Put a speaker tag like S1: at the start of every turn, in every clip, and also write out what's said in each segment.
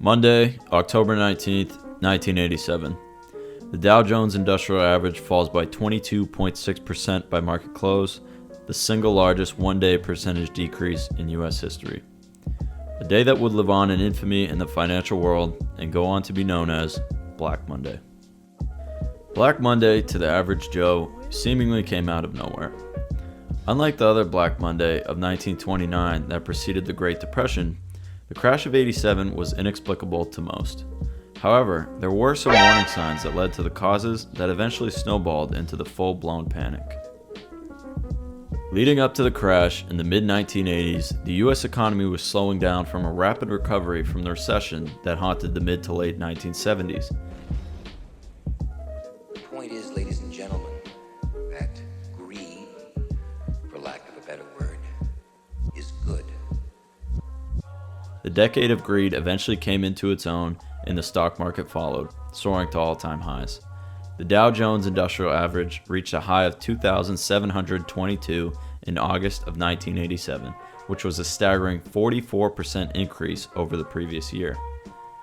S1: Monday, October 19th, 1987. The Dow Jones Industrial Average falls by 22.6% by market close, the single largest one-day percentage decrease in U.S. history. A day that would live on in infamy in the financial world and go on to be known as Black Monday. Black Monday, to the average Joe, seemingly came out of nowhere. Unlike the other Black Monday of 1929 that preceded the Great Depression, the crash of '87 was inexplicable to most. However, there were some warning signs that led to the causes that eventually snowballed into the full-blown panic. Leading up to the crash in the mid-1980s, the U.S. economy was slowing down from a rapid recovery from the recession that haunted the mid to late 1970s.
S2: The point is, ladies and gentlemen, that greed, for lack of a better word, is good.
S1: The decade of greed eventually came into its own and the stock market followed, soaring to all-time highs. The Dow Jones Industrial Average reached a high of 2,722 in August of 1987, which was a staggering 44% increase over the previous year.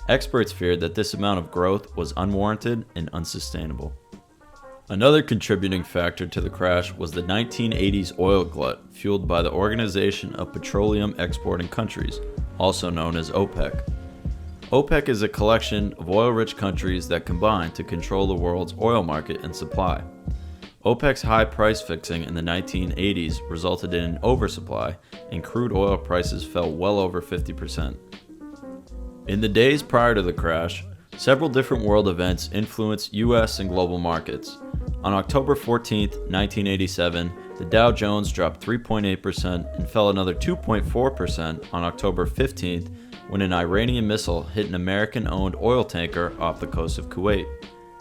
S1: Experts feared that this amount of growth was unwarranted and unsustainable. Another contributing factor to the crash was the 1980s oil glut fueled by the Organization of Petroleum Exporting Countries, also known as OPEC. OPEC is a collection of oil-rich countries that combine to control the world's oil market and supply. OPEC's high price fixing in the 1980s resulted in an oversupply, and crude oil prices fell well over 50%. In the days prior to the crash, several different world events influenced U.S. and global markets. On October 14, 1987, the Dow Jones dropped 3.8% and fell another 2.4% on October 15th when an Iranian missile hit an American-owned oil tanker off the coast of Kuwait.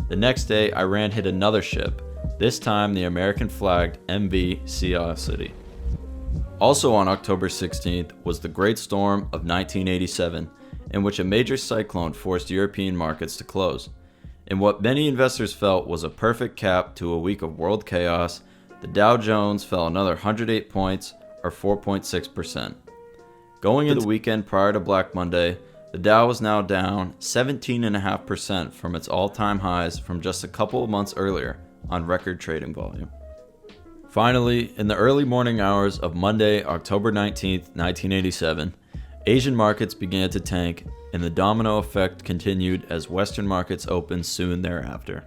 S1: The next day, Iran hit another ship, this time the American-flagged MV Sea City. Also on October 16th was the Great Storm of 1987, in which a major cyclone forced European markets to close. In what many investors felt was a perfect cap to a week of world chaos, the Dow Jones fell another 108 points, or 4.6%. Going into the weekend prior to Black Monday, the Dow was now down 17.5% from its all-time highs from just a couple of months earlier on record trading volume. Finally, in the early morning hours of Monday, October 19, 1987, Asian markets began to tank, and the domino effect continued as Western markets opened soon thereafter.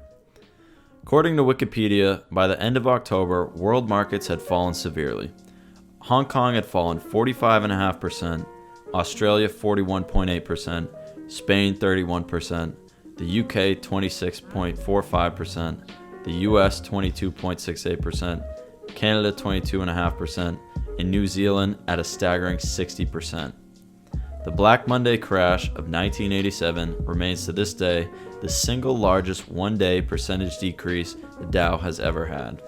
S1: According to Wikipedia, by the end of October, world markets had fallen severely. Hong Kong had fallen 45.5%, Australia 41.8%, Spain 31%, the UK 26.45%, the US 22.68%, Canada 22.5%, and New Zealand at a staggering 60%. The Black Monday crash of 1987 remains to this day the single largest one-day percentage decrease the Dow has ever had.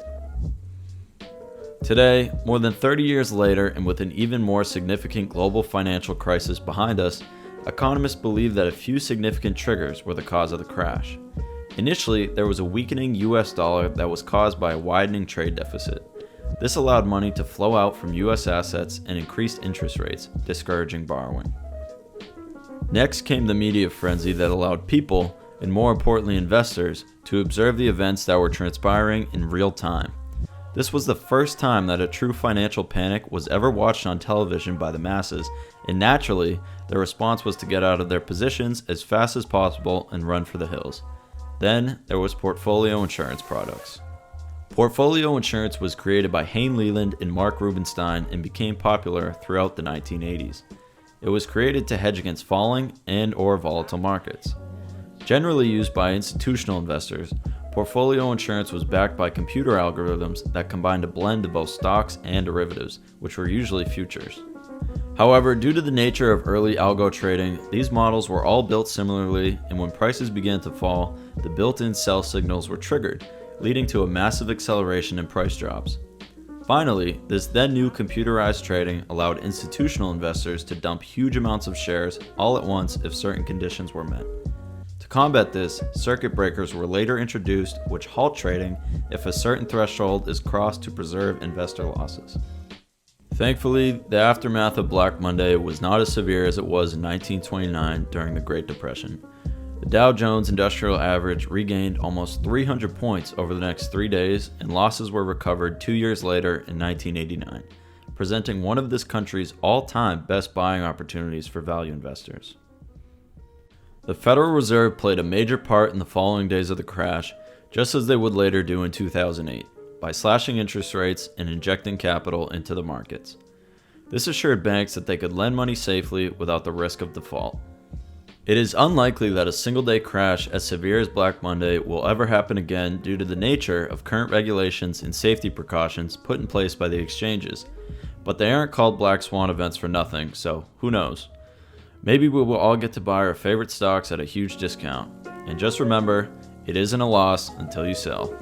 S1: Today, more than 30 years later and with an even more significant global financial crisis behind us, economists believe that a few significant triggers were the cause of the crash. Initially, there was a weakening US dollar that was caused by a widening trade deficit. This allowed money to flow out from US assets and increased interest rates, discouraging borrowing. Next came the media frenzy that allowed people, and more importantly investors, to observe the events that were transpiring in real time. This was the first time that a true financial panic was ever watched on television by the masses, and naturally, their response was to get out of their positions as fast as possible and run for the hills. Then, there was portfolio insurance products. Portfolio insurance was created by Hayne Leland and Mark Rubenstein and became popular throughout the 1980s. It was created to hedge against falling and/or volatile markets. Generally used by institutional investors, portfolio insurance was backed by computer algorithms that combined a blend of both stocks and derivatives, which were usually futures. However, due to the nature of early algo trading, these models were all built similarly, and when prices began to fall, the built-in sell signals were triggered, leading to a massive acceleration in price drops. Finally, this then new computerized trading allowed institutional investors to dump huge amounts of shares all at once if certain conditions were met. To combat this, circuit breakers were later introduced which halt trading if a certain threshold is crossed to preserve investor losses. Thankfully, the aftermath of Black Monday was not as severe as it was in 1929 during the Great Depression. The Dow Jones Industrial Average regained almost 300 points over the next 3 days, and losses were recovered 2 years later in 1989, presenting one of this country's all-time best buying opportunities for value investors. The Federal Reserve played a major part in the following days of the crash, just as they would later do in 2008, by slashing interest rates and injecting capital into the markets. This assured banks that they could lend money safely without the risk of default. It is unlikely that a single-day crash as severe as Black Monday will ever happen again due to the nature of current regulations and safety precautions put in place by the exchanges. But they aren't called Black Swan events for nothing, so who knows? Maybe we will all get to buy our favorite stocks at a huge discount. And just remember, it isn't a loss until you sell.